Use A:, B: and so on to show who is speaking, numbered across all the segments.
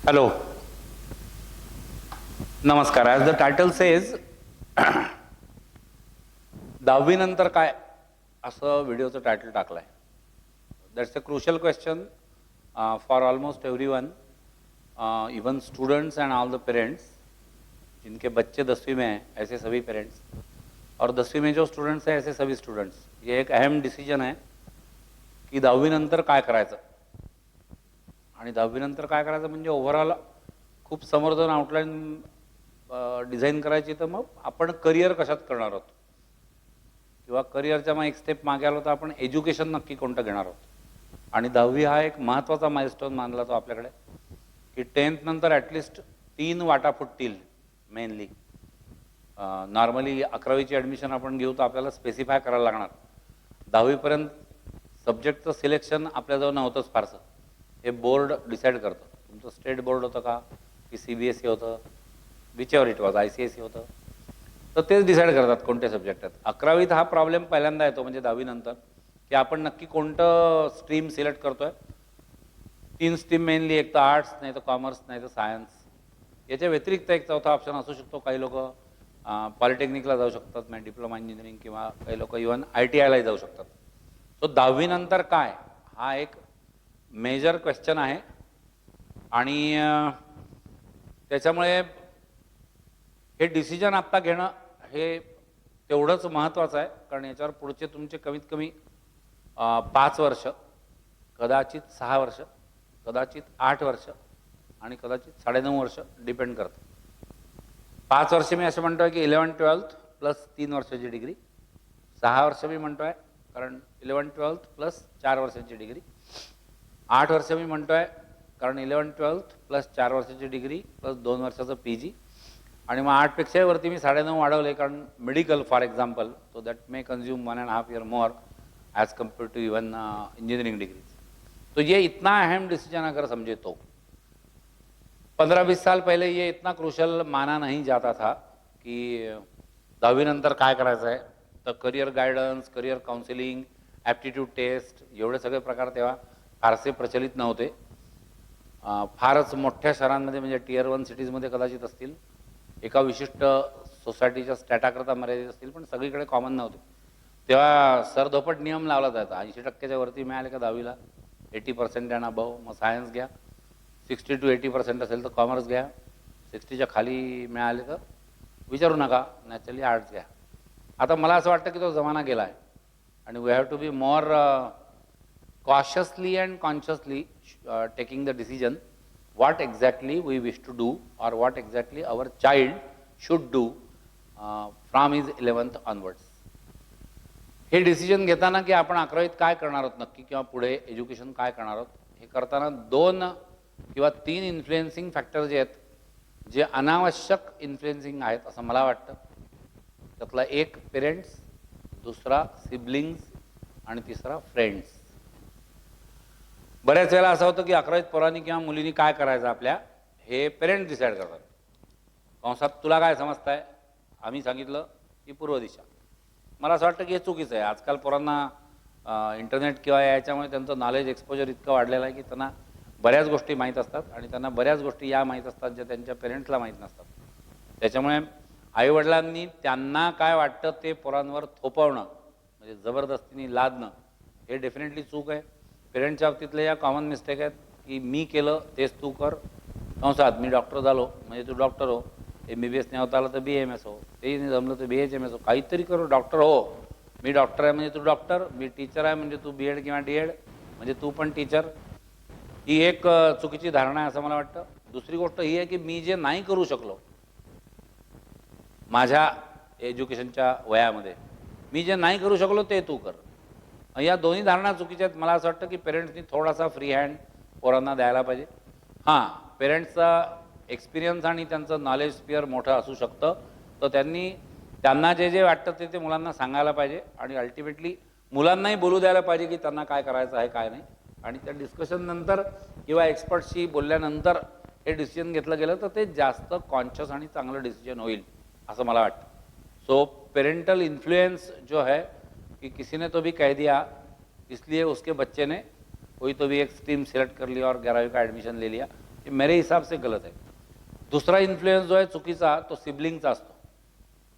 A: Hello, नमस्कार. As the title says, दहावी नंतर काय असं व्हिडिओचं टायटल टाकलं आहे. That's a crucial question for almost everyone, even students end all the parents जिनके बच्चे 10वीं में हैं, ऐसे सभी पेरेंट्स, और 10वीं में जो स्टूडेंट्स हैं ऐसे सभी स्टूडेंट्स. ये एक अहम डिसिजन है की 10वी नंतर काय करायचं. आणि 10वी नंतर काय करायचं म्हणजे ओव्हरऑल खूप समोर जाऊन आउटलाईन डिझाईन करायची. तर मग आपण करिअर कशात करणार आहोत, किंवा करिअरच्या मग एक स्टेप मागे आलो तर आपण एज्युकेशन नक्की कोणतं घेणार आहोत. आणि 10वी हा एक महत्त्वाचा माइलस्टोन मानला तो आपल्याकडे, की 10th नंतर ॲटलिस्ट 3 वाटा फुटतील मेनली. नॉर्मली 11वीची ॲडमिशन आपण घेऊ तर आपल्याला स्पेसिफाय करायला लागणार. 10वीपर्यंत सब्जेक्टचं सिलेक्शन आपल्याजवळ नव्हतंच फारसं. हे बोर्ड डिसाईड करतं. तुमचं स्टेट बोर्ड होतं का, की CBSE होतं, विचेवर इट वॉज, ICSE होतं, तर तेच डिसाईड करतात कोणते सब्जेक्ट आहेत. 11वीत हा प्रॉब्लेम पहिल्यांदा येतो, म्हणजे 10वी नंतर, की आपण नक्की कोणतं स्ट्रीम सिलेक्ट करतो आहे. 3 स्ट्रीम मेनली, एक तर आर्ट्स, नाही तर कॉमर्स, नाही तर सायन्स. याच्या व्यतिरिक्त एक चौथा ऑप्शन असू शकतो. काही लोक पॉलिटेक्निकला जाऊ शकतात, म्हणजे डिप्लोमा इंजिनिअरिंग, किंवा काही लोक इव्हन ITIलाही जाऊ शकतात. सो 10वी नंतर काय हा एक मेजर क्वेश्चन आहे. आणि त्याच्यामुळे हे डिसिजन आत्ता घेणं हे तेवढंच महत्त्वाचं आहे. कारण याच्यावर पुढचे तुमचे कमीत कमी 5 वर्ष, कदाचित 6 वर्ष, कदाचित 8 वर्ष, आणि कदाचित 9.5 वर्ष डिपेंड करतं. 5 वर्ष मी असं म्हणतो आहे की 11th-12th प्लस 3 वर्षाची डिग्री. 6 वर्ष मी म्हणतो आहे कारण 11th-12th प्लस 4 वर्षाची डिग्री. 8 वर्ष मी म्हणतो आहे कारण 11th-12th प्लस 4 वर्षाची डिग्री प्लस 2 वर्षाचं PG. आणि मग 8पेक्षाही वरती मी 9.5 वाढवले, कारण medical for example, so that may consume 1.5 year more as compare to even engineering degrees. तो ये इतना अहम डिसीजन अगर समझे तो 15-20 साल पहले ये इतना क्रूशल माना नहीं जाता था कि 10वी नंतर काय करायचं आहे. तर career guidance, career counselling, aptitude test, एवढे सगळे प्रकार तेव्हा फारसे प्रचलित नव्हते. फारच मोठ्या शहरांमध्ये, म्हणजे Tier 1 सिटीजमध्ये कदाचित असतील, एका विशिष्ट सोसायटीच्या स्टॅटाकरता मर्यादित असतील, पण सगळीकडे कॉमन नव्हते. तेव्हा सरधोपट नियम लावला जायचा. 80% वरती मिळाले का 10वीला, 80% अँड अबव, मग सायन्स घ्या. 60 to 80% असेल तर कॉमर्स घ्या. 60च्या खाली मिळाले तर विचारू नका, नॅचरली आर्ट्स घ्या. आता मला असं वाटतं की तो जमाना गेला आहे, आणि we have to be more cautiously and consciously taking the decision what exactly we wish to do, or what exactly our child should do from his 11th onwards. हे डिसिजन घेताना की आपण 11वीत काय करणार आहोत नक्की, किंवा पुढे एज्युकेशन काय करणार आहोत, हे करताना 2 किंवा 3 इन्फ्लुएन्सिंग फॅक्टर जे आहेत, जे अनावश्यक इन्फ्लुएन्सिंग आहेत असं मला वाटतं. त्यातला एक पेरेंट्स, दुसरा सिबलिंग्स, आणि तिसरा फ्रेंड्स. बऱ्याच वेळेला असं होतं की 11वीत पोरांनी किंवा मुलींनी काय करायचं आपल्या, हे पेरेंट्स डिसाईड करतात. कंसात तुला काय समजतं आहे, आम्ही सांगितलं की पूर्व दिशा. मला असं वाटतं की हे चुकीचं आहे. आजकाल पोरांना इंटरनेट किंवा याच्यामुळे त्यांचं नॉलेज एक्सपोजर इतकं वाढलेलं आहे की त्यांना बऱ्याच गोष्टी माहीत असतात, आणि त्यांना बऱ्याच गोष्टी या माहीत असतात ज्या त्यांच्या पेरेंट्सला माहीत नसतात. त्याच्यामुळे आईवडिलांनी त्यांना काय वाटतं ते पोरांवर थोपवणं, म्हणजे जबरदस्तीने लादणं, हे डेफिनेटली चूक आहे. पेरेंट्सच्या बाबतीतले या कॉमन मिस्टेक आहेत की मी केलं तेच तू कर. कंसात मी डॉक्टर झालो म्हणजे तू डॉक्टर हो, MBBS नाही होता आलं तर BAMS हो, तेही नाही जमलं तर BHMS हो, काहीतरी करू, डॉक्टर हो. मी डॉक्टर आहे म्हणजे तू डॉक्टर, मी टीचर आहे म्हणजे तू BEd किंवा DEd म्हणजे तू पण टीचर. ही एक चुकीची धारणा आहे असं मला वाटतं. दुसरी गोष्ट ही आहे की मी जे नाही करू शकलो माझ्या एज्युकेशनच्या वयामध्ये, मी जे नाही करू शकलो ते तू कर. या दोन्ही धारणा चुकीच्या आहेत. मला असं वाटतं की पेरेंट्सनी थोडासा फ्री हँड पोरांना द्यायला पाहिजे. हां, पेरेंट्सचा एक्सपिरियन्स आणि त्यांचं नॉलेज स्पिअर मोठं असू शकतं, तर त्यांना जे जे वाटतं ते मुलांना सांगायला पाहिजे, आणि अल्टिमेटली मुलांनाही बोलू द्यायला पाहिजे की त्यांना काय करायचं आहे काय नाही. आणि त्या डिस्कशननंतर किंवा एक्सपर्टशी बोलल्यानंतर हे डिसिजन घेतलं गेलं तर ते जास्त कॉन्शियस आणि चांगलं डिसिजन होईल असं मला वाटतं. सो पेरेंटल इन्फ्लुएंस जो है कि किसी ने तो भी कह दिया, इसलिए उसके बच्चे ने कोई तो भी एक स्ट्रीम सेलेक्ट कर लिया और 11वीं का एडमिशन ले लिया, हे मेरे हिसाब से गलत आहे. दुसरा इन्फ्लुएन्स जो आहे चुकीचा तो सिबलिंगचा असतो.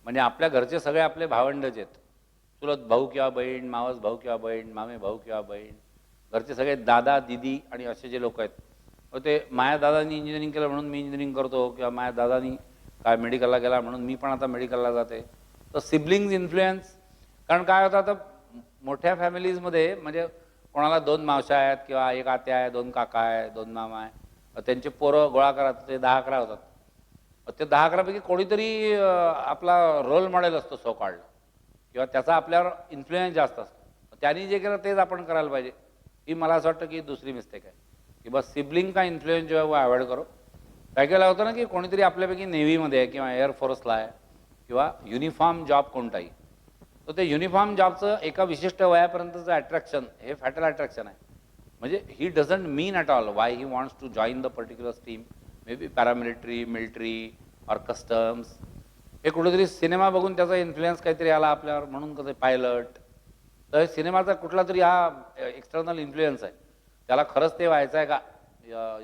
A: म्हणजे आपल्या घरचे सगळे आपले भावंडच आहेत. चुलत भाऊ किंवा बहीण, मावस भाऊ किंवा बहीण, मामे भाऊ किंवा बहीण, घरचे सगळे दादा दीदी आणि असे जे लोक आहेत. मग ते माझ्या दादानी इंजिनिअरिंग केलं म्हणून मी इंजिनिअरिंग करतो, किंवा माझ्या दादानी काय मेडिकलला गेला म्हणून मी पण आता मेडिकलला जाते. तर सिबलिंग्स इन्फ्लुएन्स, कारण काय होतं आता मोठ्या फॅमिलीजमध्ये म्हणजे कोणाला 2 मावश्या आहेत किंवा 1 आत्या आहे, 2 काका आहे, 2 मामा आहे, त्यांचे पोरं गोळा करा ते 10-11 होतात. ते 10-11 पैकी कोणीतरी आपला रोल मॉडेल असतो सो कॉल्ड, किंवा त्याचा आपल्यावर इन्फ्लुएन्स जास्त असतो. त्यांनी जे केलं तेच आपण करायला पाहिजे. ही मला असं वाटतं की दुसरी मिस्टेक आहे की बस सिबलिंग का इन्फ्लुएन्स जो आहे वो अवॉइड करो. काय केलं होतं ना की कोणीतरी आपल्यापैकी नेव्हीमध्ये आहे किंवा एअरफोर्सला आहे किंवा युनिफॉर्म जॉब कोणताही, तर ते युनिफॉर्म जॉबचं एका विशिष्ट वयापर्यंतचं अट्रॅक्शन हे फॅटल अट्रॅक्शन आहे. म्हणजे he doesn't mean at all why he wants to join the particular stream, may be paramilitary, military or customs. हे कुठेतरी सिनेमा बघून त्याचा इन्फ्लुएन्स काहीतरी आला आपल्यावर म्हणून कसं पायलट. तर सिनेमाचा कुठला तरी हा एक्सटर्नल इन्फ्लुएन्स आहे, त्याला खरंच ते व्हायचं आहे का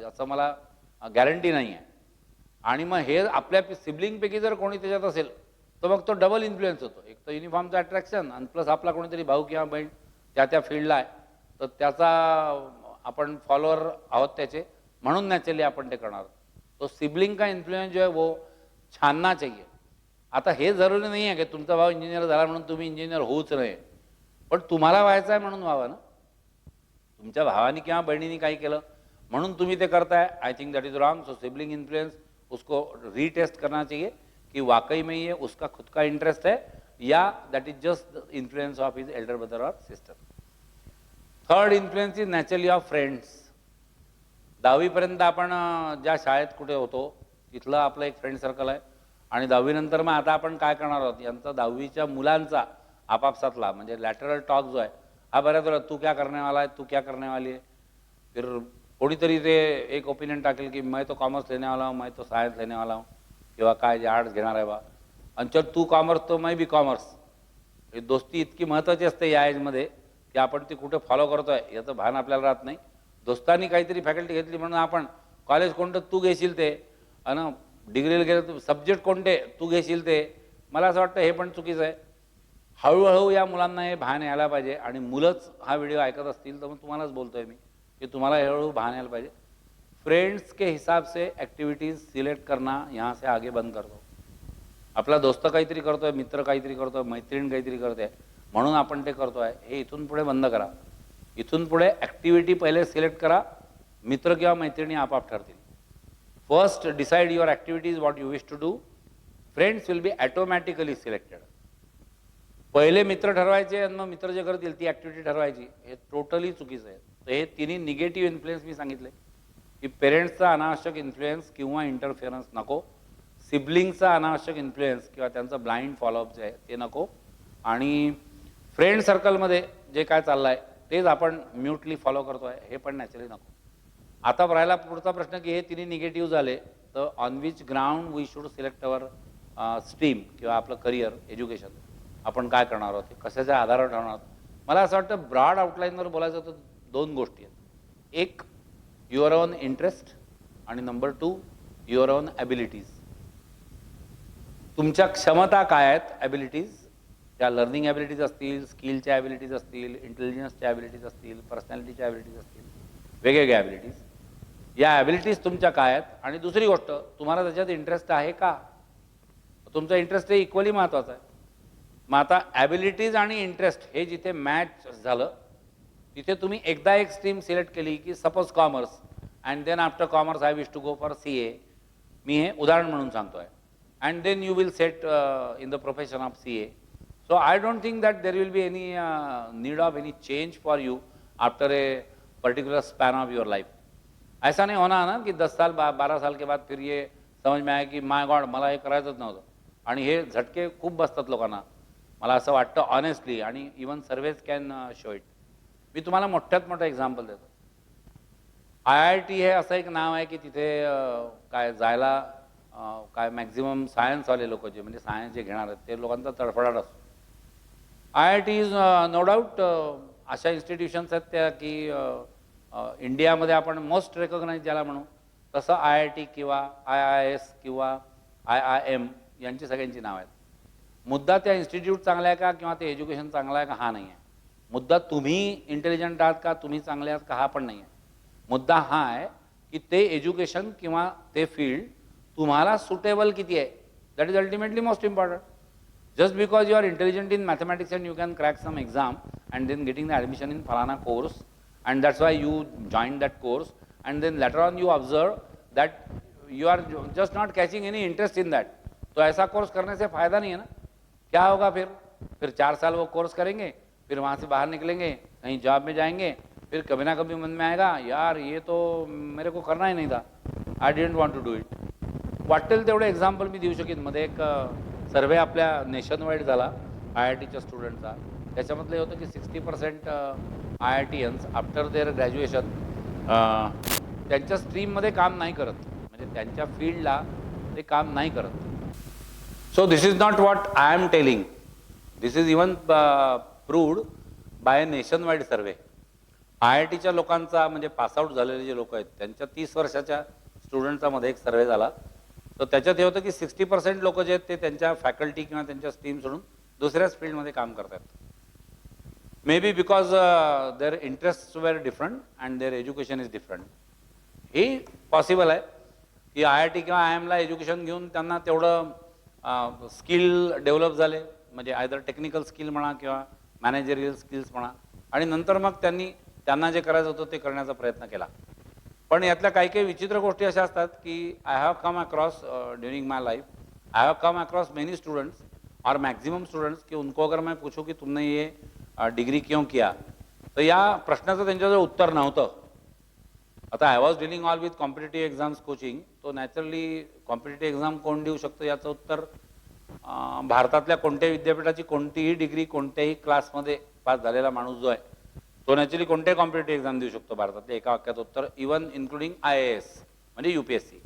A: याचं मला गॅरंटी नाही आहे. आणि मग हे आपल्या सिबलिंगपैकी जर कोणी त्याच्यात असेल तर मग तो डबल इन्फ्लुएन्स होतो. एक तर युनिफॉर्मचं अट्रॅक्शन आणि प्लस आपला कोणीतरी भाऊ किंवा बहीण त्या फील्डला आहे, तर त्याचा आपण फॉलोअर आहोत त्याचे, म्हणून नॅचरली आपण ते करणार. तो सिबलिंग का इन्फ्लुएन्स जो आहे वो छानना चाहिए. आता हे जरुरी नाही आहे की तुमचा भाऊ इंजिनियर झाला म्हणून तुम्ही इंजिनियर होऊच नये, पण तुम्हाला व्हायचं आहे म्हणून व्हावं ना. तुमच्या भावानी किंवा बहिणीने काही केलं म्हणून तुम्ही ते करताय, I think that is wrong. So sibling influence उसको रीटेस्ट करना चाहिए कि वाकई में ये उसका खुद का इंटरेस्ट है या that is just influence of his elder brother और sister. Third influence is naturally of friends. 10वीपर्यंत आपण ज्या शाळेत कुठे होतो तिथलं आपलं एक फ्रेंड सर्कल आहे, आणि 10वीनंतर मग आता आपण काय करणार आहोत यांचा 10वीच्या मुलांचा आपापसातला म्हणजे लॅटरल टॉक जो आहे हा बऱ्याच वेळा तू क्या करने वाला है, तू क्या करने वाली है. फिर कोणीतरी ते एक ओपिनियन टाकेल की मैं तो कॉमर्स लेने वाला हूँ, मैं तो सायन्स लेने वाला हूँ, किंवा काय जे आर्ट्स घेणार आहे बा, आणि चल तू कॉमर्स तो मैं भी कॉमर्स. ही दोस्ती इतकी महत्त्वाची असते या एजमध्ये की आपण ती कुठे फॉलो करतो आहे याचं भान आपल्याला राहत नाही. दोस्तांनी काहीतरी फॅकल्टी घेतली म्हणून आपण कॉलेज कोणतं तू घेशील ते, आणि डिग्रीला गेलं सब्जेक्ट कोणते तू घेशील ते. मला असं वाटतं हे पण चुकीचं आहे. हळूहळू या मुलांना हे भान यायला पाहिजे, आणि मुलंच हा व्हिडिओ ऐकत असतील तर मग तुम्हालाच बोलतोय मी कि तुम्हाला हळूहळू भान यायला पाहिजे. फ्रेंड्स के हिसाब से ॲक्टिव्हिटीज सिलेक्ट करना यहाँ से आगे बंद करतो. आपला दोस्त काहीतरी करतोय, मित्र काहीतरी करतोय, मैत्रीण काहीतरी करते म्हणून आपण ते करतोय, हे इथून पुढे बंद करा. इथून पुढे ॲक्टिव्हिटी पहिले सिलेक्ट करा, मित्र किंवा मैत्रिणी आपाप ठरतील. First decide your activities what you wish to do. Friends will be automatically selected. पहिले मित्र ठरवायचे आणि मग मित्र जे करतील ती ॲक्टिव्हिटी ठरवायची, हे टोटली चुकीचं आहे. तर हे तिन्ही निगेटिव्ह इन्फ्लुएन्स मी सांगितले की पेरेंट्सचा अनावश्यक इन्फ्लुएन्स किंवा इंटरफिअरन्स नको, सिबलिंगचा अनावश्यक इन्फ्लुएन्स किंवा त्यांचं ब्लाइंड फॉलोअप जे आहे ते नको, आणि फ्रेंड सर्कलमध्ये जे काय चाललं आहे तेच आपण म्यूटली फॉलो करतो आहे हे पण नॅचरली नको. आता राहिला पुढचा प्रश्न की हे तिन्ही निगेटिव्ह झाले तर on which ground we should select our stream किंवा आपलं करिअर एज्युकेशन आपण काय करणार आहोत, कशाच्या आधारावर ठरवणार आहोत. मला असं वाटतं ब्रॉड आउटलाईनवर बोलायचं तर 2 गोष्टी आहेत. एक युअर ओन इंटरेस्ट, आणि नंबर 2 युअर ओन ॲबिलिटीज. तुमच्या क्षमता काय आहेत, ॲबिलिटीज, त्या लर्निंग ॲबिलिटीज असतील, स्किलच्या ॲबिलिटीज असतील, इंटेलिजन्सच्या ॲबिलिटीज असतील, पर्सनॅलिटीच्या ॲबिलिटीज असतील, वेगवेगळ्या ॲबिलिटीज. या ॲबिलिटीज तुमच्या काय आहेत, आणि दुसरी गोष्ट तुम्हाला त्याच्यात इंटरेस्ट आहे का. तुमचा इंटरेस्ट हे इक्वली महत्त्वाचा आहे. मग आता ॲबिलिटीज आणि इंटरेस्ट हे जिथे मॅच झालं तिथे तुम्ही एकदा एक स्ट्रीम सिलेक्ट केली की suppose commerce, and then after commerce I wish to go for CA. मी हे उदाहरण म्हणून सांगतो आहे. And then you will set in the profession of CA. So I don't think that there will be any need of any change for you after a particular span of your life. ऐसा नहीं होना ना कि 10 साल 12 साल के बाद फिर ये समझ में आया की माय गॉड मला हे करायचंच नव्हतं, आणि हे झटके खूप बसतात लोकांना. मला असं वाटतं ऑनेस्टली, आणि even surveys can show it. मी तुम्हाला मोठ्यात मोठं एक्झाम्पल देतो. IIT हे असं एक नाव आहे की तिथे काय जायला काय मॅक्झिमम सायन्सवाले लोक जे म्हणजे सायन्स जे घेणार आहेत ते लोकांचा तडफडाट असतो. IIT इज नो डाऊट अशा इन्स्टिट्यूशन्स आहेत त्या की इंडियामध्ये आपण मोस्ट रेकॉग्नाइज ज्याला म्हणू तसं IIT किंवा IIS किंवा IIM यांची सगळ्यांची नाव आहेत. मुद्दा त्या इन्स्टिट्यूट चांगला आहे का किंवा ते एज्युकेशन चांगलं आहे का हा नाही आहे. मुद्दा तुम्ही इंटेलिजंट आहात का, तुम्ही चांगले आहात का हा पण नाही आहे. मुद्दा हा आहे की ते एज्युकेशन किंवा ते फील्ड तुम्हाला सुटेबल किती आहे. That is ultimately most important. Just because you are intelligent in mathematics and you can crack some exam and then getting the admission in Falana course, and that's why you joined that course, and then later on you observe that you are just not catching any interest in that. तो ऐसा course करने से फायदा नहीं है ना. क्या होगा फिर 4 साल वो कोर्स करेंगे, फिर वहाँ से बाहर निकलेंगे, कहीं जॉब में जाएंगे, फिर कभी ना कभी मन में आएगा यार ये तो मेरे को करना ही नहीं था, I didn't want to do it. वाटेल तेवढं एक्झाम्पल मी देऊ शकेन. मध्ये एक सर्वे आपल्या नेशन वाईड झाला IITच्या स्टुडंटचा. त्याच्यामधलं होतं की 60% IITians आफ्टर देअर ग्रॅज्युएशन त्यांच्या स्ट्रीममध्ये काम नाही करत, म्हणजे त्यांच्या फील्डला ते काम नाही करत. So this is not what I am telling. This is even proved by nation wide survey. IITच्या लोकांचा म्हणजे पासआउट झालेले जे लोक आहेत त्यांच्या 30 वर्षाच्या स्टुडंटचा मध्ये एक सर्वे झाला. तर त्याच्यात हे होतं की 60% लोक जे आहेत ते त्यांच्या फॅकल्टी किंवा त्यांच्या स्ट्रीम सोडून दुसऱ्याच फील्डमध्ये काम करतात. May be because their interest were different and their education is different. हे पॉसिबल आहे की IIT किंवा IIMला एज्युकेशन घेऊन त्यांना तेवढं स्किल डेव्हलप झाले, म्हणजे आयदर टेक्निकल स्किल म्हणा किंवा मॅनेजरियल स्किल्स म्हणा, आणि नंतर मग त्यांना जे करायचं होतं ते करण्याचा प्रयत्न केला. पण यातल्या काही काही विचित्र गोष्टी अशा असतात की I have come across during my life, I have come across many students और मैक्सिमम स्टूडेंट्स कि उनको अगर मैं पूछूं कि तुमने ये डिग्री क्यों किया, तर या प्रश्नाचं त्यांच्याजवळ उत्तर नव्हतं. आता I was dealing all with competitive exams coaching, तो नॅचरली कॉम्पिटेटिव्ह एक्झाम कोण देऊ शकतो याचं उत्तर भारतातल्या कोणत्याही विद्यापीठाची कोणतीही डिग्री कोणत्याही क्लासमध्ये पास झालेला माणूस जो आहे तो नॅचरली कोणत्याही कॉम्पिटेटिव्ह एक्झाम देऊ शकतो भारतातल्या एका वाक्यात उत्तर, इवन इन्क्लुडिंग IAS म्हणजे UPSC.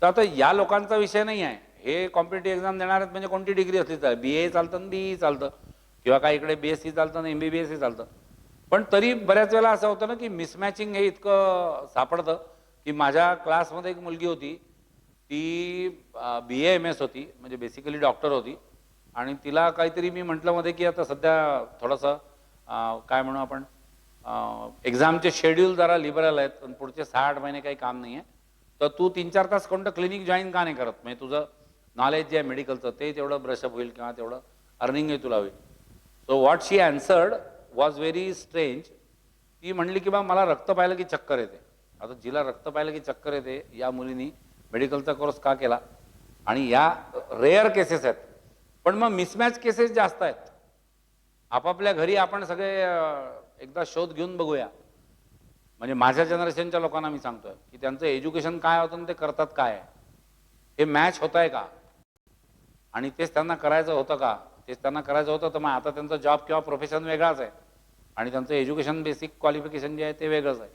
A: तर आता या लोकांचा विषय नाही आहे. हे कॉम्पिटेटिव्ह एक्झाम देणार आहेत म्हणजे कोणती डिग्री असली चालेल, BA चालतं, BE चालतं, किंवा काही इकडे BSc चालतं, MBBS चालतं. पण तरी बऱ्याच वेळेला असं होतं ना की मिसमॅचिंग हे इतकं सापडतं की माझ्या क्लासमध्ये एक मुलगी होती, ती BA MS होती, म्हणजे बेसिकली डॉक्टर होती, आणि तिला काहीतरी मी म्हटलं मध्ये की आता सध्या थोडंसं काय म्हणू आपण एक्झामचे शेड्यूल जरा लिबरल आहेत पण पुढचे 6-8 महिने काही काम नाही आहे, तर तू 3-4 तास कोणतं क्लिनिक जॉईन का नाही करत, म्हणजे तुझं नॉलेज जे आहे मेडिकलचं ते तेवढं ब्रशअप होईल किंवा तेवढं अर्निंगही तुला होईल. So what she अँसर्ड was very strange. ती म्हणली की बा मला रक्त पाहिलं की चक्कर येते. आता जिला रक्त पाहिलं की चक्कर येते या मुलीनी मेडिकलचा कोर्स का केला, आणि या रेअर केसेस आहेत. पण मग मिसमॅच केसेस जास्त आहेत. आपापल्या घरी आपण सगळे एकदा शोध घेऊन बघूया. म्हणजे माझ्या जनरेशनच्या लोकांना मी सांगतोय की त्यांचं एज्युकेशन काय होतं आणि ते करतात काय, हे मॅच होत आहे का, आणि तेच त्यांना करायचं होतं का, तेच त्यांना करायचं होतं तर मग आता त्यांचा जॉब किंवा प्रोफेशन वेगळाच आहे आणि त्यांचं एज्युकेशन बेसिक क्वालिफिकेशन जे आहे ते वेगळंच आहे.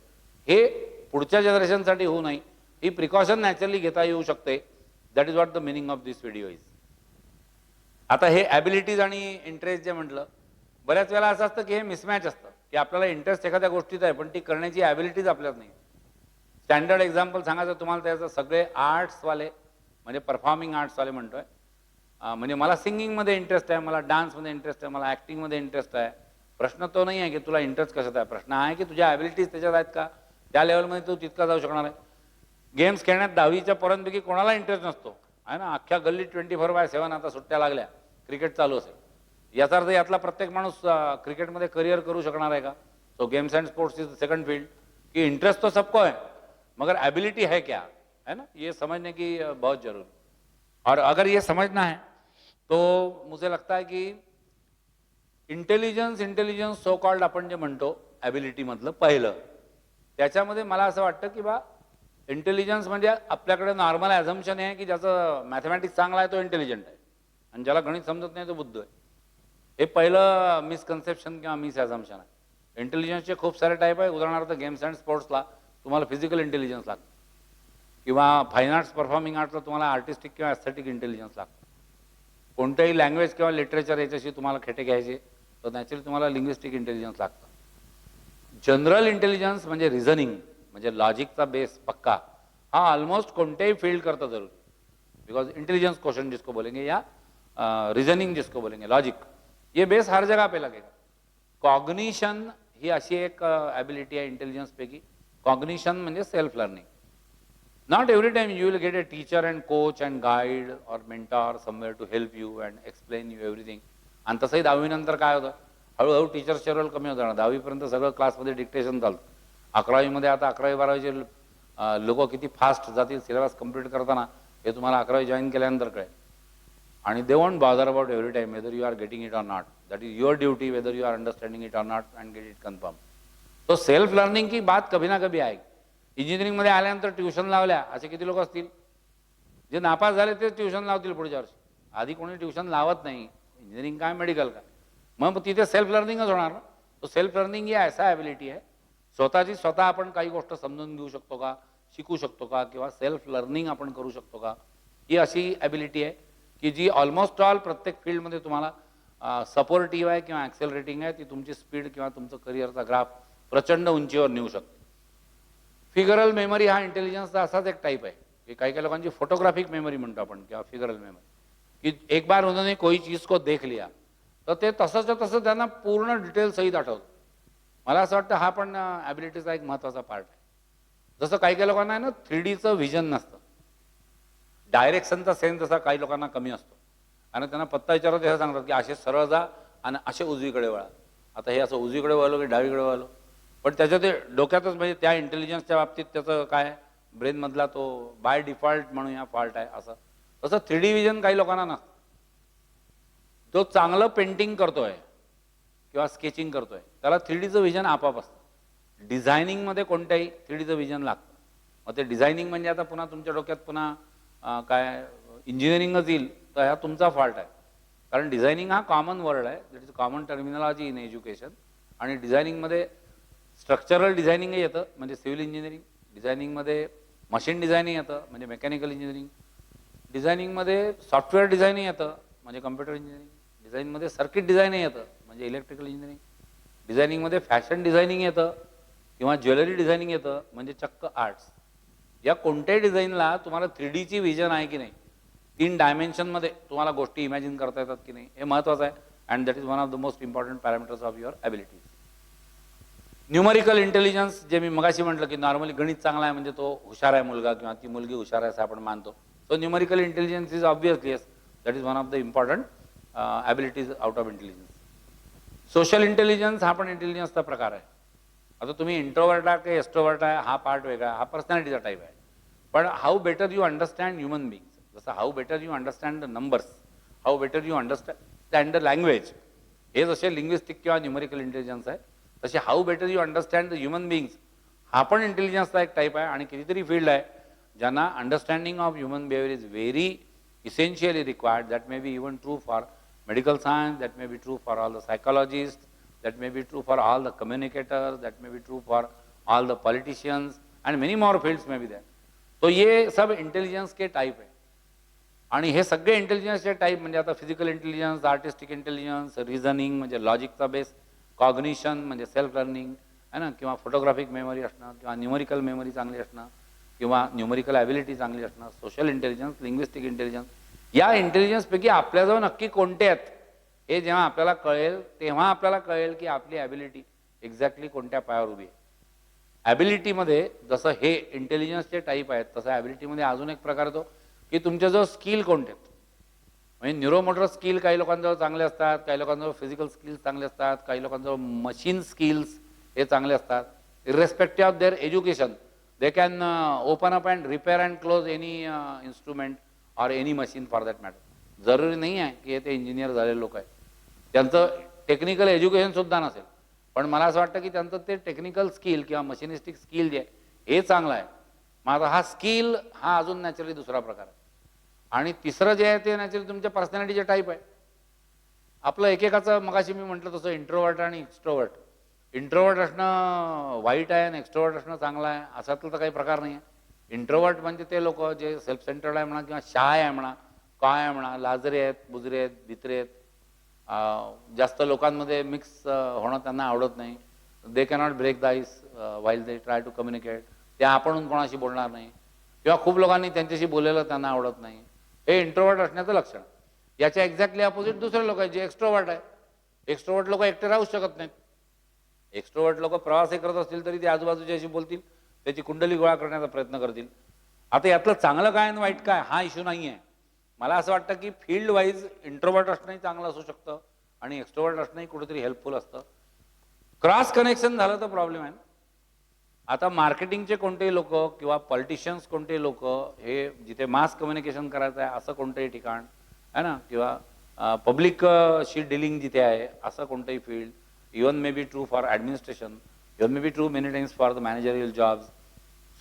A: हे पुढच्या जनरेशनसाठी होऊ नये ही प्रिकॉशन नॅचरली घेता येऊ शकते. That is what the meaning of this video is. आता हे ॲबिलिटीज आणि इंटरेस्ट जे म्हटलं, बऱ्याच वेळेला असं असतं की हे मिसमॅच असतं की आपल्याला इंटरेस्ट एखाद्या गोष्टीत आहे पण ती करण्याची ॲबिलिटीज आपल्याला नाही. स्टँडर्ड एक्झाम्पल सांगायचं तुम्हाला त्याचं, सगळे आर्ट्सवाले म्हणजे परफॉर्मिंग आर्ट्सवाले म्हणतोय, म्हणजे मला सिंगिंगमध्ये इंटरेस्ट आहे, मला डान्समध्ये इंटरेस्ट आहे, मला ॲक्टिंगमध्ये इंटरेस्ट आहे. प्रश्न तो नाही आहे की तुला इंटरेस्ट कशात आहे, प्रश्न आहे की तुझ्या ॲबिलिटीज त्याच्यात आहेत का, त्या लेवलमध्ये तू तितका जाऊ शकणार आहे. गेम्स खेळण्यात 10वीच्या पोरांपैकी कोणाला इंटरेस्ट नसतो आहे ना. अख्ख्या गल्लीत 24/7 आता सुट्ट्या लागल्या, क्रिकेट चालू असेल. याचा अर्थ यातला प्रत्येक माणूस क्रिकेटमध्ये करियर करू शकणार आहे का. So games end sports is second field कि इंटरेस्ट तो सबको है मगर एबिलिटी है क्या, है ना. ये समझने की बहुत जरूरी. और अगर ये समझना है तो मुझे लगता है कि इंटेलिजन्स सो कॉल्ड आपण जे म्हणतो ॲबिलिटी मधलं पहिलं, त्याच्यामध्ये मला असं वाटतं की बा इंटेलिजन्स म्हणजे आपल्याकडे नॉर्मल ॲझम्पशन आहे की ज्याचं मॅथमॅटिक्स चांगला आहे तो इंटेलिजंट आहे आणि ज्याला गणित समजत नाही तो बुद्ध आहे. हे पहिलं मिसकन्सेप्शन किंवा मिस ॲझम्पशन आहे. इंटेलिजन्सचे खूप सारे टाईप आहे. उदाहरणार्थ गेम्स अँड स्पोर्ट्सला तुम्हाला फिजिकल इंटेलिजन्स लागतं, किंवा फाईन आर्ट्स परफॉर्मिंग आर्ट्सला तुम्हाला आर्टिस्टिक किंवा ॲस्थेटिक इंटेलिजन्स लागतं. कोणत्याही लँग्वेज किंवा लिटरेचर याच्याशी तुम्हाला खेटे घ्यायचे तर नॅचरली तुम्हाला लिंग्विस्टिक इंटेलिजन्स लागतं. जनरल इंटेलिजन्स म्हणजे रिझनिंग, म्हणजे लॉजिकचा बेस पक्का, हाँ ऑलमोस्ट कोणत्याही फील्ड करता जरूर, बिकॉज इंटेलिजेंस क्वेश्चन जिसको बोलेंगे या रीजनिंग जिसको बोलेंगे, लॉजिक, ये बेस हर जगह पे लगेगा. कॉग्निशन ही अशी एक ॲबिलिटी आहे इंटेलिजन्सपैकी. कॉग्निशन म्हणजे self learning. Not every time you will get a teacher and coach and guide or mentor somewhere to help you and explain you everything. आणि तसंही 10वी नंतर काय होतं, हळूहळू टीचर्सचे रोल कमी होत जाणार. 10वी पर्यंत सगळं क्लासमध्ये डिक्टेशन चालतं. 11वीमध्ये आता 11वी-12वीचे लोक किती फास्ट जातील सिलेबस कंप्लीट करताना हे तुम्हाला 11वी जॉईन केल्यानंतर कळेल. आणि they won't bother about every time whether you are getting it or not. That is your duty whether you are understanding it or not and get it confirm. तो self learning की बात कभी ना कभी आएगी. इंजिनिअरिंगमध्ये आल्यानंतर ट्युशन लावल्या असे किती लोक असतील जे नापास झाले ते ट्युशन लावतील पुढच्या वर्षी. आधी कोणी ट्युशन लावत नाही. इंजिनिअरिंग काय मेडिकल काय, मग तिथे सेल्फ लर्निंगच होणार ना. तो सेल्फ लर्निंग ही ऐसा ॲबिलिटी आहे, स्वतःची स्वतः आपण काही गोष्ट समजून घेऊ शकतो का, शिकू शकतो का, किंवा सेल्फ लर्निंग आपण करू शकतो का, ही अशी ॲबिलिटी आहे की जी ऑलमोस्ट ऑल प्रत्येक फील्डमध्ये तुम्हाला सपोर्टिव्ह आहे किंवा ॲक्सेलरेटिंग आहे. ती तुमची स्पीड किंवा तुमचं करिअरचा ग्राफ प्रचंड उंचीवर नेऊ शकते. फिगरल मेमरी हा इंटेलिजन्सचा असाच एक टाईप आहे की काही काही लोकांची फोटोग्राफिक मेमरी म्हणतो आपण किंवा फिगरल मेमरी, की एक बार उन्होंने कोई चीज को देख लिया तर ते तसंच्या तसं त्यांना पूर्ण डिटेल सहित आठवतं. मला असं वाटतं हा पण ॲबिलिटीचा एक महत्त्वाचा पार्ट आहे. जसं काही काही लोकांना आहे ना 3Dचं व्हिजन नसतं, डायरेक्शनचा सेन्स जसा काही लोकांना कमी असतो आणि त्यांना पत्ता विचारत हे सांगतात की असे सरळ जा आणि असे उजवीकडे वळा. आता हे असं उजवीकडे वळलो की डावीकडे वळलो, पण त्याच्या ते डोक्यातच म्हणजे त्या इंटेलिजन्सच्या बाबतीत त्याचं काय ब्रेनमधला तो बाय डिफॉल्ट म्हणूया फॉल्ट आहे. असं तसं 3D विजन काही लोकांना नसतं. जो चांगलं पेंटिंग करतोय किंवा स्केचिंग करतोय त्याला 3Dचं विजन आपोआप असतं. डिझायनिंगमध्ये कोणत्याही 3Dचं विजन लागतं. मग ते डिझायनिंग म्हणजे आता पुन्हा तुमच्या डोक्यात पुन्हा काय इंजिनिअरिंगच येईल तर ह्या तुमचा फॉल्ट आहे. कारण डिझायनिंग हा कॉमन वर्ड आहे, that is common terminology in education. आणि डिझायनिंगमध्ये स्ट्रक्चरल डिझायनिंग येतं म्हणजे सिव्हिल इंजिनिअरिंग, डिझायनिंगमध्ये मशीन डिझायनिंग येतं म्हणजे मेकॅनिकल इंजिनिअरिंग, डिझायनिंगमध्ये सॉफ्टवेअर डिझायनिंग येतं म्हणजे कम्प्युटर इंजिनिअरिंग, डिझाईनमध्ये सर्किट डिझायनिंग येतं म्हणजे इलेक्ट्रिकल इंजिनिअरिंग, डिझायनिंगमध्ये फॅशन डिझायनिंग येतं किंवा ज्वेलरी डिझायनिंग येतं म्हणजे चक्क आर्ट्स. या कोणत्याही डिझाईनला तुम्हाला 3Dची विजन आहे की नाही, 3 डायमेन्शनमध्ये तुम्हाला गोष्टी इमॅजिन करता येतात की नाही हे महत्त्वाचं आहे. And that is one of the most important parameters of your abilities. Numerical intelligence जे मी मगाशी म्हटलं की नॉर्मली गणित चांगला आहे म्हणजे तो हुशार आहे मुलगा किंवा ती मुलगी हुशार आहे असं आपण मानतो. So numerical intelligence is obviously yes that is one of the important abilities out of intelligence. Social intelligence हा पण इंटेलिजन्सचा प्रकार आहे. आता तुम्ही इंट्रोवर्ट आहे की एक्स्ट्रोवर्ट आहे हा पार्ट वेगळा, हा पर्सनॅलिटीचा टाईप आहे. पण how better you understand human beings, जसं how better you understand the numbers, how better you understand the language, हे जसे लिंग्विस्टिक किंवा न्यूमरिकल इंटेलिजन्स आहे तसे how better you understand the human beings हा पण इंटेलिजन्सचा एक टाईप आहे. आणि कितीतरी फील्ड आहे ज्यांना understanding of human behaviour is very essentially required. That may be even true for medical science, that may be true for all the psychologists, that may be true for all the communicators, that may be true for all the politicians and many more fields may be there. तो ये सब intelligence के type आहे. आणि हे सगळे इंटेलिजन्सचे type म्हणजे आता physical intelligence, artistic intelligence, reasoning म्हणजे लॉजिकचा base, cognition म्हणजे सेल्फ लर्निंग आहे ना, किंवा फोटोग्राफिक मेमरी असणं किंवा न्यूमरिकल मेमरी चांगली असणं किंवा न्यूमरिकल ॲबिलिटी चांगली असणं, सोशल इंटेलिजन्स, लिंग्विस्टिक इंटेलिजन्स, या इंटेलिजन्सपैकी आपल्याजवळ नक्की कोणते आहेत हे जेव्हा आपल्याला कळेल तेव्हा आपल्याला कळेल की आपली ॲबिलिटी एक्झॅक्टली कोणत्या पायावर उभी आहे. ॲबिलिटीमध्ये जसं हे इंटेलिजन्सचे टाईप आहेत तसं ॲबिलिटीमध्ये अजून एक प्रकार येतो की तुमच्याजवळ स्किल कोणते आहेत. म्हणजे न्यूरोमोटर स्किल काही लोकांजवळ चांगले असतात, काही लोकांजवळ फिजिकल स्किल्स चांगले असतात, काही लोकांजवळ मशीन स्किल्स हे चांगले असतात. Irrespective of their education they can open up and repair and close any instrument or any machine for that matter. जरुरी नाही आहे की ते इंजिनियर झालेले लोक आहेत, त्यांचं टेक्निकल एज्युकेशन सुद्धा नसेल, पण मला असं वाटतं की त्यांचं ते टेक्निकल स्किल किंवा मशिनिस्टिक स्किल जे आहे हे चांगलं आहे. मग आता हा स्किल हा अजून नॅचरली दुसरा प्रकार आहे. आणि तिसरं जे आहे ते नॅचरली तुमच्या पर्सनॅलिटीचे टाईप आहे. आपलं एकेकाचं मगाशी मी म्हटलं तसं इंट्रोवर्ट आणि एक्स्ट्रोवर्ट. इंट्रोवर्ट असणं वाईट आहे आणि एक्स्ट्रोवर्ट असणं चांगलं आहे असातलं तर काही प्रकार नाही आहे. इंट्रोवर्ट म्हणजे ते लोक जे सेल्फ सेंटर्ड आहे म्हणा किंवा शाय आहे म्हणा, काय आहे म्हणा, लाजरे आहेत, बुजरे आहेत, भित्रे आहेत, जास्त लोकांमध्ये मिक्स होणं त्यांना आवडत नाही. They cannot break the ice while they try to communicate. ते आपण कोणाशी बोलणार नाही किंवा खूप लोकांनी त्यांच्याशी बोलायला त्यांना आवडत नाही, हे इंट्रोवर्ट असण्याचं लक्षण. याच्या एक्झॅक्टली अपोजिट दुसरे लोक आहेत जे एक्स्ट्रोवर्ट आहे. एक्स्ट्रोवर्ट लोक एकटे राहू शकत नाहीत. एक्स्ट्रोवर्ट लोक प्रवासही करत असतील तरी ते आजूबाजूच्याशी बोलतील, त्याची कुंडली गोळा करण्याचा प्रयत्न करतील. आता यातलं चांगलं काय आणि वाईट काय हा इश्यू नाही आहे. मला असं वाटतं की फील्ड वाईज इंट्रोवर्ट असणंही चांगलं असू शकतं आणि एक्स्ट्रोवर्ट असणंही कुठेतरी हेल्पफुल असतं. क्रॉस कनेक्शन झालं तर प्रॉब्लेम आहे. आता मार्केटिंगचे कोणतेही लोक किंवा पॉलिटिशियन्स कोणतेही लोक, हे जिथे मास कम्युनिकेशन करायचं आहे असं कोणतंही ठिकाण आहे ना, किंवा पब्लिकशी डिलिंग जिथे आहे असं कोणतंही field, even may be true for administration, even may be true many times for the managerial jobs,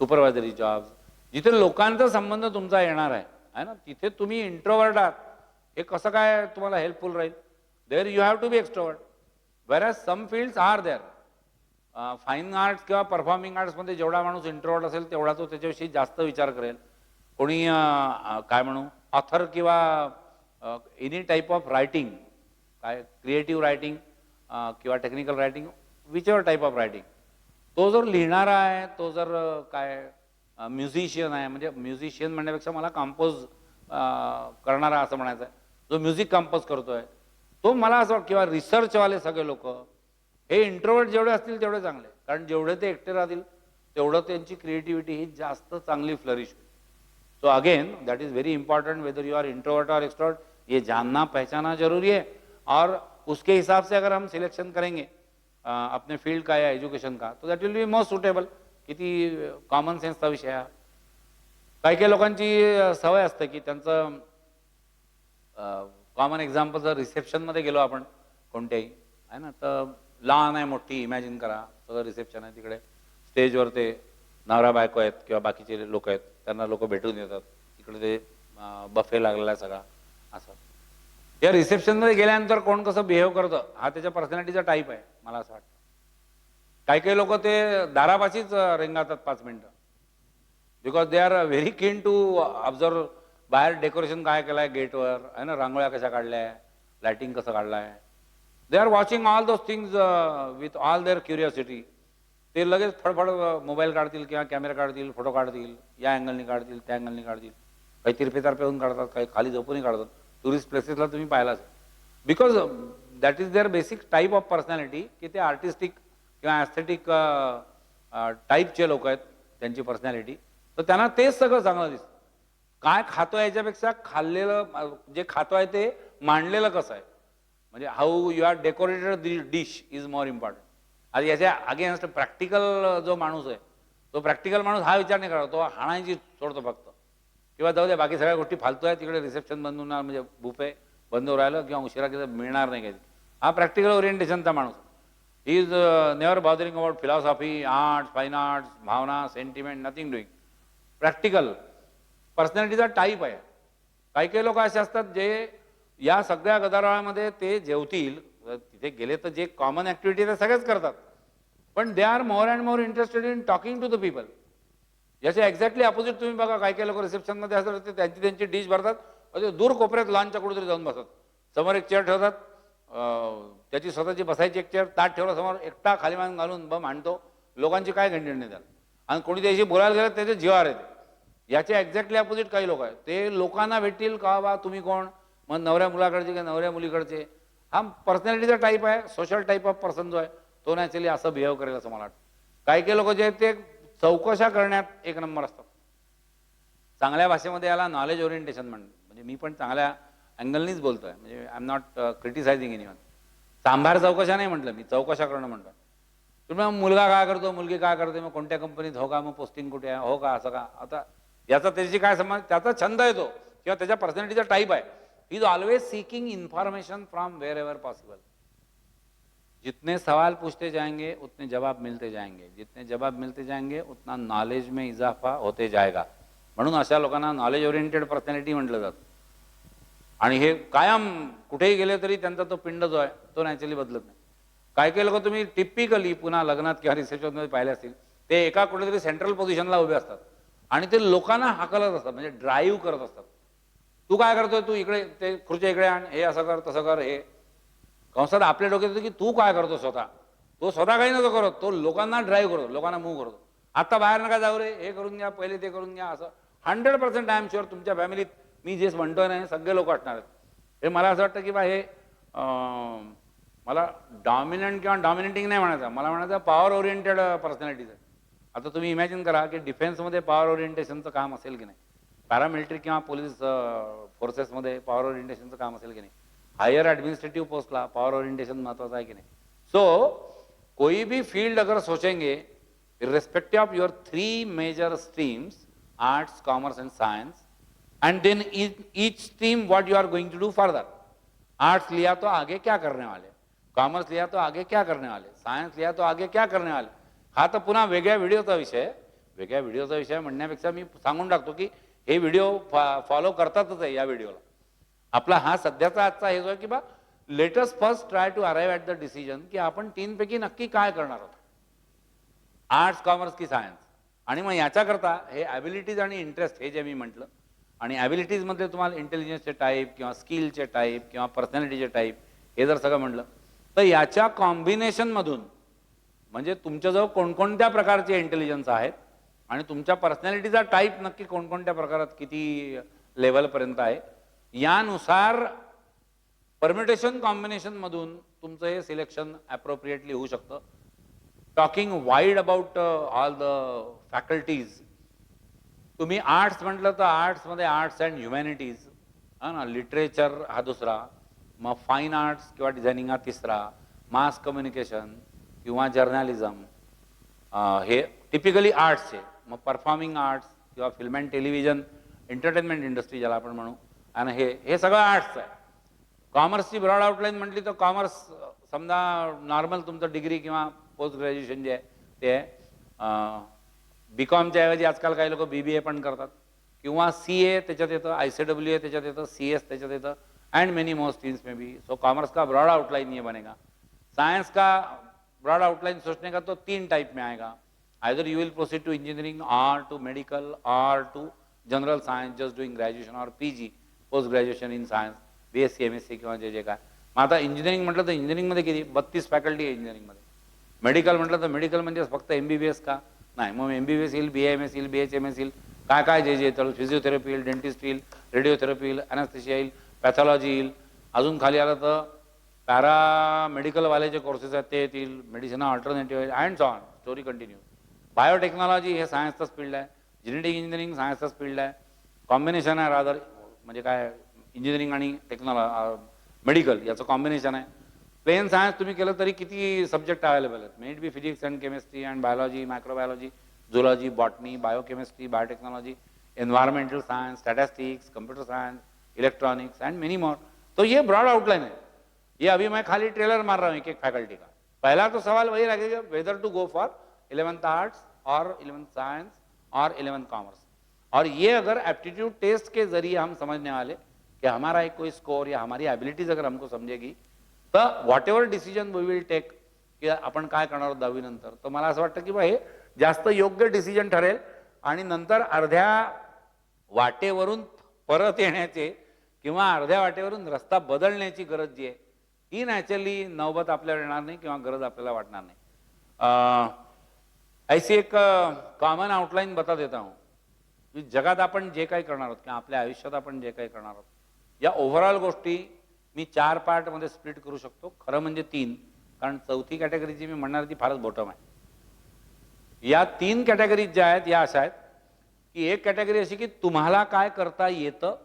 A: supervisory jobs, जिथे लोकांचा संबंध तुमचा येणार आहे ना, तिथे तुम्ही इंट्रोवर्ट आहात. हे कसं काय तुम्हाला हेल्पफुल राहील? There you have to be extrovert. Whereas some fields are there. Fine arts किंवा परफॉर्मिंग आर्ट्समध्ये जेवढा माणूस इंट्रोवर्ट असेल तेवढा तो त्याच्याविषयी जास्त विचार करेल. कोणी काय म्हणू, ऑथर किंवा एनी टाईप ऑफ रायटिंग, काय क्रिएटिव्ह रायटिंग किंवा technical writing, which ever type of writing, तो जर लिहिणारा आहे, तो जर काय म्युझिशियन आहे, म्हणजे म्युझिशियन म्हणण्यापेक्षा मला कंपोज करणारा असं म्हणायचं आहे, जो म्युझिक कंपोज करतोय तो, मला असं वाटतं, किंवा रिसर्चवाले सगळे लोक, हे इंट्रोवर्ट जेवढे असतील तेवढे चांगले. कारण जेवढे ते एकटे राहतील तेवढं त्यांची क्रिएटिव्हिटी ही जास्त चांगली फ्लरिश होईल. So again that is very important whether you are introvert और एक्सट्रोवर्ट, ये जानना पहचाना जरूरी है. और उसके हिसाब से अगर हम सिलेक्शन करेंगे अपने फील्ड का या एज्युकेशन का, तो that will be most suitable. किती कॉमन सेन्सचा विषय हा. काही काही लोकांची सवय असते की त्यांचं, कॉमन एक्झाम्पल, जर रिसेप्शनमध्ये गेलो आपण कोणत्याही आहे ना, तर लहान आहे मोठी इमॅजिन करा, सगळं रिसेप्शन आहे, तिकडे स्टेजवर ते नवरा बायको आहेत किंवा बाकीचे लोक आहेत, त्यांना लोक भेटून येतात, तिकडे ते बफे लागलेला आहे सगळा असं. या रिसेप्शनमध्ये गेल्यानंतर कोण कसं बिहेव करतं हा त्याच्या पर्सनॅलिटीचा टाईप आहे मला असं वाटतं. काही काही लोक ते दारापाशीच रेंगाळतात 5 मिनिटं, because they are very keen to observe बाहेर डेकोरेशन काय केलं आहे गेटवर आहे ना, रांगोळ्या कशा काढल्या आहे, लाइटिंग कसं काढलं आहे. They are watching all those things with all their curiosity. ते लगेच फडफड मोबाईल काढतील किंवा कॅमेरा काढतील, फोटो काढतील, या अँगलनी काढतील, त्या अँगलनी काढतील, काही तिरपेतारपे होऊन काढतात, काही खाली झोपूनही काढतात. टुरिस्ट प्लेसेसला तुम्ही पाहिलाच, because that is their basic type of personality, की ते आर्टिस्टिक किंवा ॲस्थेटिक टाईपचे लोक आहेत, त्यांची पर्सनॅलिटी. तर त्यांना तेच सगळं चांगलं दिसतं. काय खातोय याच्यापेक्षा खाल्लेलं, जे खातोय ते मांडलेलं कसं आहे, म्हणजे how you are decorated the dish is more important. आणि याच्या अगेन्स्ट प्रॅक्टिकल जो माणूस आहे, तो प्रॅक्टिकल माणूस हा विचार नाही करत, तो हाणायची सोडतो फक्त, किंवा जाऊ दे बाकी सगळ्या गोष्टी फालतू आहे, तिकडे रिसेप्शन बंद होणार म्हणजे बुफे बंद राहिलं किंवा उशिरा किंवा मिळणार नाही काही. हा प्रॅक्टिकल ओरिएंटेशनचा माणूस. He is never bothering about philosophy, arts, fine arts, भावना, सेंटिमेंट, नथिंग डुईंग. प्रॅक्टिकल पर्सनॅलिटीचा टाईप आहे. काही काही लोक असे असतात जे या सगळ्या गदारोळामध्ये ते जेवतील, तिथे गेले तर जे कॉमन ॲक्टिव्हिटी ते सगळेच करतात, पण they are more and more interested in talking to the people. याचे एक्झॅक्टली अपोजिट तुम्ही बघा, काही काही लोक रिसेप्शनमध्ये असतात, ते त्यांची त्यांची डिश भरतात, दूर कोपऱ्यात लॉनच्या कुठेतरी जाऊन बसतात, समोर एक चेअर ठेवतात, त्याची स्वतःची बसायची एक चेअर, ताट ठेवलं समोर, एकटा खाली मान घालून बम आणतो, लोकांची काय घंटी नाही त्याला, आणि कोणी त्याशी बोलायला गेलं त्याचे जीवार येते. याचे एक्झॅक्टली अपोजिट काही लोक आहेत, ते लोकांना भेटतील का बा तुम्ही कोण, मग नवऱ्या मुलाकडचे का नवऱ्या मुलीकडचे. हा पर्सनॅलिटीचा टाईप आहे, सोशल टाईप ऑफ पर्सन जो आहे तो नॅचरली असं बिहेव करेल असं मला वाटतं. काही काही लोक जे आहेत ते चौकशा करण्यात एक नंबर असतात. चांगल्या भाषेमध्ये याला नॉलेज ओरिएंटेशन म्हणतात. म्हणजे मी पण चांगल्या अँगलनीच बोलतोय, म्हणजे I am not criticising anyone. सांभार चौकशा नाही म्हटलं मी, चौकशा करणं म्हणतोय. तुम्ही मुलगा काय करतो, मुलगी काय करते, मग कोणत्या कंपनीत हो का, मग पोस्टिंग कुठे आहे, हो का, असं का. आता याचा त्याची काय संबंध, त्याचा छंद आहे तो किंवा त्याच्या पर्सनॅलिटीचा टाईप आहे. He is always seeking information from wherever possible. जितने सवाल पूछते जाएंगे उतने जवाब मिलते जाएंगे, जितने जवाब मिलते जाएंगे उतना नॉलेज में इजाफा होते जाएगा. म्हणून अशा लोकांना नॉलेज ओरिएंटेड पर्सनॅलिटी म्हटलं जातं. आणि हे कायम कुठेही गेले तरी त्यांचा तो पिंड जो आहे तो नॅचरली बदलत नाही. काही काही लोक तुम्ही टिपिकली पुन्हा लग्नात किंवा रिसेप्शनमध्ये पाहिले असतील, ते एका कुठेतरी सेंट्रल पोझिशनला उभे असतात आणि ते लोकांना हाकलत असतात, म्हणजे ड्राईव्ह करत असतात. तू काय करतोय, तू इकडे ते खुर्च्या इकडे आण, हे असं कर तसं कर. हे कंसात आपल्या डोक्यात होतं की तू काय करतो स्वतः, तो स्वतः काही नव्हतं करत, तो लोकांना ड्राईव्ह करतो, लोकांना मूव्ह करतो. आता बाहेर नका जाऊ रे, हे करून घ्या, पहिले ते करून घ्या, असं 100% आय एम शुअर तुमच्या फॅमिलीत मी जे म्हणतोय ना सगळे लोक असणार आहेत. हे मला असं वाटतं की बा हे मला डॉमिनंट किंवा डॉमिनेटिंग नाही म्हणायचं, मला म्हणायचं पॉवर ओरिएंटेड पर्सनॅलिटीज आहे. आता तुम्ही इमॅजिन करा की डिफेन्समध्ये पॉवर ओरिएंटेशनचं काम असेल की नाही, पॅरामिलिटरी किंवा पोलीस फोर्सेसमध्ये पॉवर ओरिएंटेशनचं काम असेल की नाही, हायर ॲडमिनिस्ट्रेटिव्ह पोस्टला पॉवर ओरिएंटेशन महत्त्वाचं आहे की नाही. सो कोई भी फील्ड अगर सोचेंगे irrespective of your three major streams, arts, commerce and science, and then each stream what you are going to do further. Arts लिया तो आगे क्या करने वाले, कॉमर्स लिया तो आगे क्या करने वाले, सायन्स लिया तो आगे क्या करने वाले. हा तर पुन्हा वेगळ्या व्हिडिओचा विषय म्हणण्यापेक्षा मी सांगून टाकतो की हे व्हिडिओ फॉलो करतातच आहे. या व्हिडिओला आपला हा सध्याचा आजचा हे जो आहे की बा let us first try to arrive at the decision की आपण तीनपैकी नक्की काय करणार आहोत, आर्ट्स, कॉमर्स की सायन्स. आणि मग याच्याकरता हे ॲबिलिटीज आणि इंटरेस्ट हे जे मी म्हटलं, आणि ॲबिलिटीजमध्ये तुम्हाला इंटेलिजन्सचे टाईप किंवा स्किलचे टाईप किंवा पर्सनॅलिटीचे टाईप हे जर सगळं म्हटलं तर याच्या कॉम्बिनेशनमधून म्हणजे तुमच्याजवळ कोणकोणत्या प्रकारचे इंटेलिजन्स आहेत आणि तुमच्या पर्सनॅलिटीचा टाईप नक्की कोणकोणत्या प्रकारात किती लेवलपर्यंत आहे यानुसार परम्युटेशन कॉम्बिनेशनमधून तुमचं हे सिलेक्शन ॲप्रोप्रिएटली होऊ शकतं. Talking wide about all the faculties, तुम्ही आर्ट्स म्हटलं तर आर्ट्समध्ये आर्ट्स अँड ह्युमॅनिटीज हा ना, लिटरेचर हा दुसरा, मग फाईन आर्ट्स किंवा डिझायनिंग हा तिसरा, मास कम्युनिकेशन किंवा जर्नलिझम हे टिपिकली आर्ट्सचे, मग परफॉर्मिंग आर्ट्स किंवा film and television entertainment industry ज्याला आपण म्हणू, आणि हे सगळं आर्ट्स आहे. कॉमर्सची ब्रॉड आउटलाईन म्हटली तर कॉमर्स समजा नॉर्मल तुमचं डिग्री किंवा पोस्ट ग्रॅज्युएशन जे आहे ते आहे. बी कॉमच्या ऐवजी आजकाल काही लोक BBA पण करतात किंवा CA त्याच्यात येतं, ICWA त्याच्यात येतं, CS त्याच्यात येतं, अँड मेनी मोर स्ट्रीम्स में भी. सो कॉमर्स का ब्रॉड आउटलाइन ये बनेगा. साइंस का ब्रॉड आउटलाइन सोचने का तो 3 टाइप में आएगा. Either you will proceed to engineering और टू मेडिकल और to general science just doing graduation और PG post graduation in science, BSc MSc किंवा जे काय. मग आता इंजिनिअरिंग म्हटलं तर इंजिनिअरिंगमध्ये किती 32 फॅकल्टी आहे इंजिनिअरिंगमध्ये. मेडिकल म्हटलं तर मेडिकल म्हणजे फक्त MBBS का नाही, मग MBBS येईल, BAMS येईल, BHMS येईल, काय काय जे येतं, फिजिओथेरपी येईल, डेंटिस्ट येईल, रेडिओथेरपी येईल, ॲनास्थेशिया येईल, पॅथॉलॉजी येईल. अजून खाली आलं तर पॅरामेडिकलवाले जे कोर्सेस आहेत ते येतील, मेडिसिन अल्टरनेटिव्ह आहे, अँड सॉ ऑन, स्टोरी कंटिन्यू. बायोटेक्नॉलॉजी हे सायन्सचाच फील्ड आहे, जेनेटिक इंजिनिअरिंग सायन्सचाच फील्ड आहे, कॉम्बिनेशन आहे रादर, म्हणजे काय इंजिनिअरिंग आणि मेडिकल याचं कॉम्बिनेशन आहे. प्लेन सायन्स तुम्ही केलं तरी किती सब्जेक्ट अवेलेबल आहेत, may it be physics and chemistry and biology, microbiology, zoology, botany, biochemistry, biotechnology, environmental science, statistics, computer science, electronics end many more. तो ये ब्रॉड आउटलाइन है. ये अभी मैं खाली ट्रेलर मार रहा हूँ एक एक फैकल्टी का. पहला तो सवाल वही रहेगा whether to go for 11th arts और 11th साइंस और 11th कॉमर्स. और ये अगर एप्टीट्यूड टेस्ट के जरिए हम समझने वाले कि हमारा एक कोई स्कोर या हमारी एबिलिटीज अगर हमको समझेगी तर whatever decision we will take की आपण काय करणार आहोत 10वी नंतर, तर मला असं वाटतं की बा हे जास्त योग्य डिसिजन ठरेल. आणि नंतर अर्ध्या वाटेवरून परत येण्याचे किंवा अर्ध्या वाटेवरून रस्ता बदलण्याची गरज जी आहे ही नॅचरली नौबत आपल्याला येणार नाही किंवा गरज आपल्याला वाटणार नाही. ऐसी एक कॉमन आउटलाइन बता देता हूँ की जगात आपण जे काही करणार आहोत किंवा आपल्या आयुष्यात आपण जे काही करणार आहोत या ओव्हरऑल गोष्टी मी 4 पार्टमध्ये स्प्लिट करू शकतो. खरं म्हणजे 3, कारण चौथी कॅटेगरी जी मी म्हणणार ती फारच बॉटम आहे. या 3 कॅटेगरीज ज्या आहेत या अशा आहेत की एक कॅटेगरी अशी की तुम्हाला काय करता येतं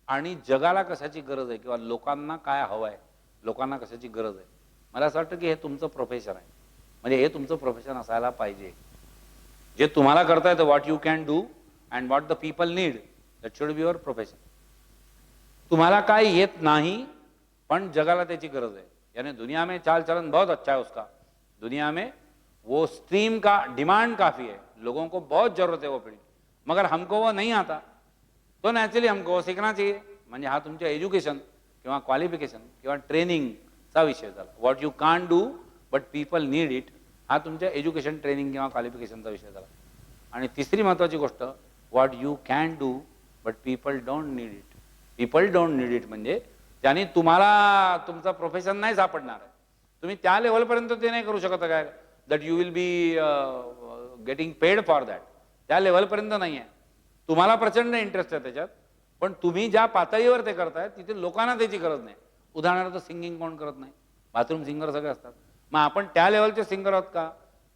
A: आणि जगाला कशाची गरज आहे किंवा लोकांना काय हवं आहे, लोकांना कशाची गरज आहे. मला असं वाटतं की हे तुमचं प्रोफेशन आहे, म्हणजे हे तुमचं प्रोफेशन असायला पाहिजे. जे तुम्हाला करता येतं, what you can do and what the people need, that should be your profession. तुम्हाला काय येत नाही पण जगाला त्याची गरज है, यानी दुनिया में चाल चलन बहुत अच्छा है उसका, दुनिया में वो स्ट्रीम का डिमांड काफ़ी है, लोगों को बहुत ज़रूरत है वो फील्ड, मगर हमको वो नहीं आता तो नॅचरली हमको वो सीखना चाहिए. म्हणजे हा तुमच्या एज्युकेशन किंवा क्वालिफिकेशन किंवा ट्रेनिंगचा विषय झाला. व्हॉट यू कान do but people need it हा तुमच्या एज्युकेशन ट्रेनिंग किंवा क्वालिफिकेशनचा विषय झाला. आणि तिसरी महत्त्वाची गोष्ट what you can do but people don't need it. People don't need it म्हणजे ज्याने तुम्हाला तुमचं प्रोफेशन नाही सापडणार आहे, तुम्ही त्या लेवलपर्यंत ते नाही करू शकत काय that you will be getting paid for that, त्या लेवलपर्यंत नाही आहे. तुम्हाला प्रचंड इंटरेस्ट आहे त्याच्यात, पण तुम्ही ज्या पातळीवर ते करताय तिथे लोकांना त्याची गरज नाही. उदाहरणार्थ सिंगिंग कोण करत नाही, बाथरूम सिंगर सगळे असतात. मग आपण त्या लेवलचे सिंगर आहोत का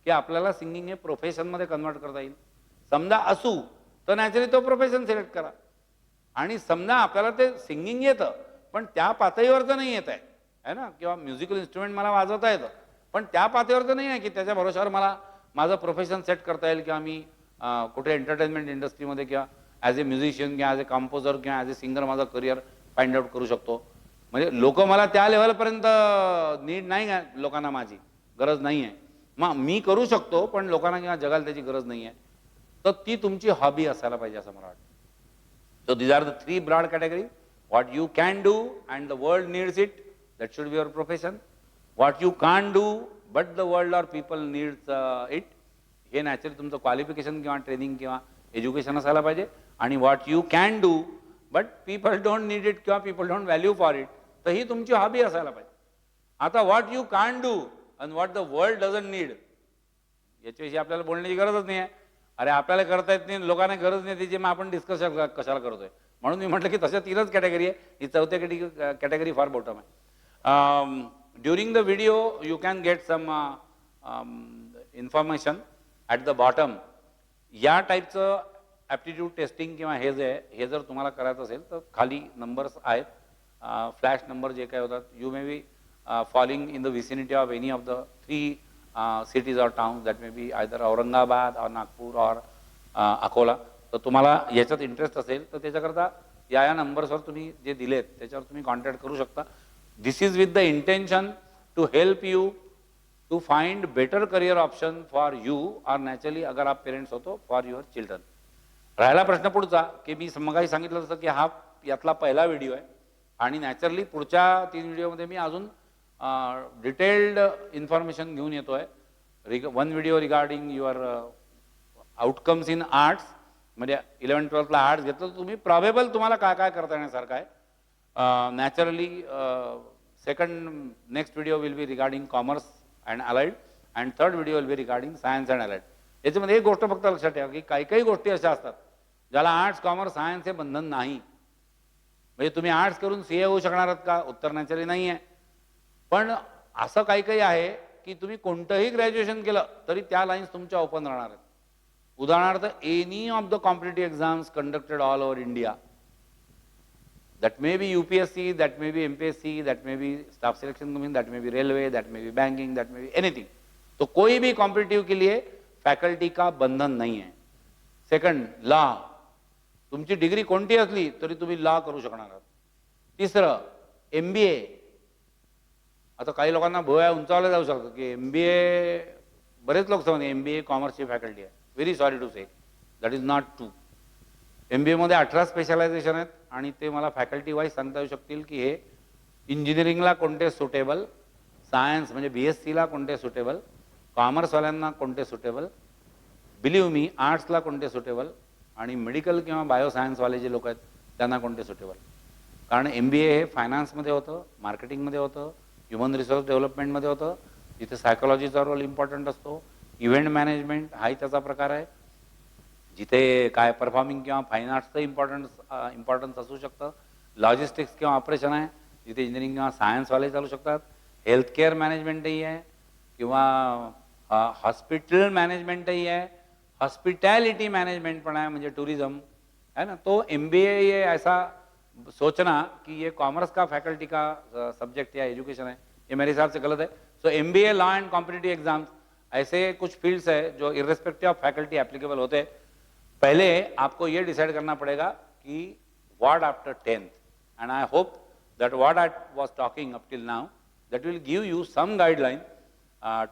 A: की आपल्याला सिंगिंग हे प्रोफेशनमध्ये कन्वर्ट करता येईल? समजा असू तर नॅचरली तो प्रोफेशन सिलेक्ट करा. आणि समजा आपल्याला ते सिंगिंग येतं पण त्या पातळीवरचं नाही येत आहे ना, किंवा म्युझिकल इन्स्ट्रुमेंट मला वाजवता येतं पण त्या पातळीवरचं नाही आहे की त्याच्या भरोशावर मला माझं प्रोफेशन सेट करता येईल, किंवा मी कुठे एंटरटेनमेंट इंडस्ट्रीमध्ये किंवा ॲज ए म्युझिशियन किंवा ॲज ए कंपोजर किंवा ॲज ए सिंगर माझं करिअर फाइंड आउट करू शकतो. म्हणजे लोक मला त्या लेवलपर्यंत नीड नाही आहे, लोकांना माझी गरज नाही आहे. मग मी करू शकतो पण लोकांना किंवा जगाला त्याची गरज नाही आहे. तर ती तुमची हॉबी असायला पाहिजे असं मला वाटतं. So these are the three broad categories. What you can do and the world needs it, that should be your profession. What you can't do but the world or people needs it, हे naturally तुमचं qualification किंवा training किंवा education असायला पाहिजे. आणि what you can do but people don't need it किंवा people don't value for it, तर ही तुमची हॉबी असायला पाहिजे. आता what you can do and what the world doesn't need, याच्याविषयी आपल्याला बोलण्याची गरजच नाही आहे. अरे आपल्याला करता येत नाही, लोकांना गरज नाही त्याची, मग आपण डिस्कस कशाला करतोय? म्हणून मी म्हटलं की तशा 3च कॅटेगरी आहे, ही 4थ्या कॅटेगरी फार बॉटम आहे. During the video you can get some information at the bottom. या टाईपचं ॲप्टिट्यूड टेस्टिंग किंवा हे जे आहे हे जर तुम्हाला करायचं असेल तर खाली नंबर्स आहेत, फ्लॅश नंबर जे काय होतात. You may be falling in the vicinity of any of the 3 cities or towns, that may be either Aurangabad or Nagpur or Akola. तर तुम्हाला याच्यात इंटरेस्ट असेल तर त्याच्याकरता या नंबर्सवर तुम्ही जे दिलेत त्याच्यावर तुम्ही कॉन्टॅक्ट करू शकता. This is with the intention to help you to find better career option for you और नॅचरली अगर आप पेरेंट्स होतो फॉर युअर चिल्ड्रन. राहिला प्रश्न पुढचा की मी मगाही सांगितलं तसं की हा यातला पहिला व्हिडिओ आहे आणि नॅचरली पुढच्या 3 व्हिडिओमध्ये मी अजून डिटेल्ड इन्फॉर्मेशन घेऊन येतो आहे. One video regarding your outcomes in arts, म्हणजे 11-12ला आर्ट्स घेतलं तर तुम्ही प्रॉबेबल तुम्हाला काय काय करता येण्यासारखं आहे. Naturally next video will be regarding commerce and allied and third video will be regarding science and allied. याच्यामध्ये एक गोष्ट फक्त लक्षात ठेवा की काही काही गोष्टी अशा असतात ज्याला आर्ट्स कॉमर्स सायन्स हे बंधन नाही. म्हणजे तुम्ही आर्ट्स करून सीए होऊ शकणार आहात का? उत्तर नॅचरली नाही आहे. पण असं काही काही आहे की तुम्ही कोणतंही ग्रॅज्युएशन केलं तरी त्या लाईन्स तुमच्या ओपन राहणार आहेत. उदाहरणार्थ any of the competitive exams conducted all over India, that may be UPSC, that may be MPSC, that may be staff selection commission, that may be railway, that may be banking, that may be anything. तो कोई भी competitive के लिए faculty का बंधन नाही आहे. Second, law, तुमची degree कोणती असली तरी तुम्ही लॉ करू शकणार आहात. तिसरं, MBA. आता काही लोकांना भोया उंचावला जाऊ शकतो की MBA, बरेच लोक सांगतात MBA कॉमर्सची फॅकल्टी आहे. Very sorry to say, that is not true. MBA मध्ये 18 स्पेशलायझेशन आहेत आणि ते मला फॅकल्टी वाईज सांगता येऊ शकतील की हे इंजिनिअरिंगला कोणते सुटेबल, सायन्स म्हणजे BScला कोणते सुटेबल, कॉमर्सवाल्यांना कोणते सुटेबल, बिलीव्ह मी आर्ट्सला कोणते सुटेबल आणि मेडिकल किंवा बायोसायन्सवाले जे लोक आहेत त्यांना कोणते सुटेबल. कारण MBA हे फायनान्समध्ये होतं, मार्केटिंगमध्ये होतं, ह्युमन रिसोर्स डेव्हलपमेंटमध्ये होतं, जिथे सायकोलॉजीचा रोल इम्पॉर्टंट असतो, इव्हेंट मॅनेजमेंट हाही त्याचा प्रकार आहे, जिथे काय परफॉर्मिंग किंवा फाईन आर्ट्सचं इम्पॉर्टन्स असू शकतं, लॉजिस्टिक्स किंवा ऑपरेशन आहे जिथे इंजिनिअरिंग किंवा सायन्सवाले चालू शकतात, हेल्थकेअर मॅनेजमेंटही आहे किंवा हॉस्पिटल मॅनेजमेंटही आहे, हॉस्पिटॅलिटी मैनेजमेंट पण आहे म्हणजे टूरिज्म है ना. तो MBA ये ऐसा सोचना कि ये कॉमर्स का फैकल्टी का सब्जेक्ट या एजुकेशन है, ये मेरे हिसाब से गलत है. So MBA law end competitive exams ऐसे कुछ फील्ड्स है जो इर्रेस्पेक्टिव ऑफ फैकल्टी एप्लीकेबल होते हैं. पहले आपको ये डिसाइड करना पड़ेगा कि what after 10th, and I hope that what I was talking up till now, that will give you some guideline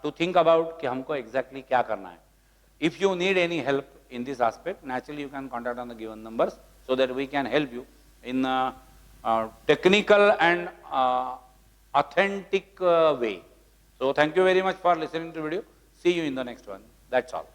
A: to think about कि हमको exactly क्या करना है. If you need any help in this aspect, naturally you can contact on the given numbers so that we can help you in technical and authentic way. So thank you very much for listening to the video. See you in the next one. That's all.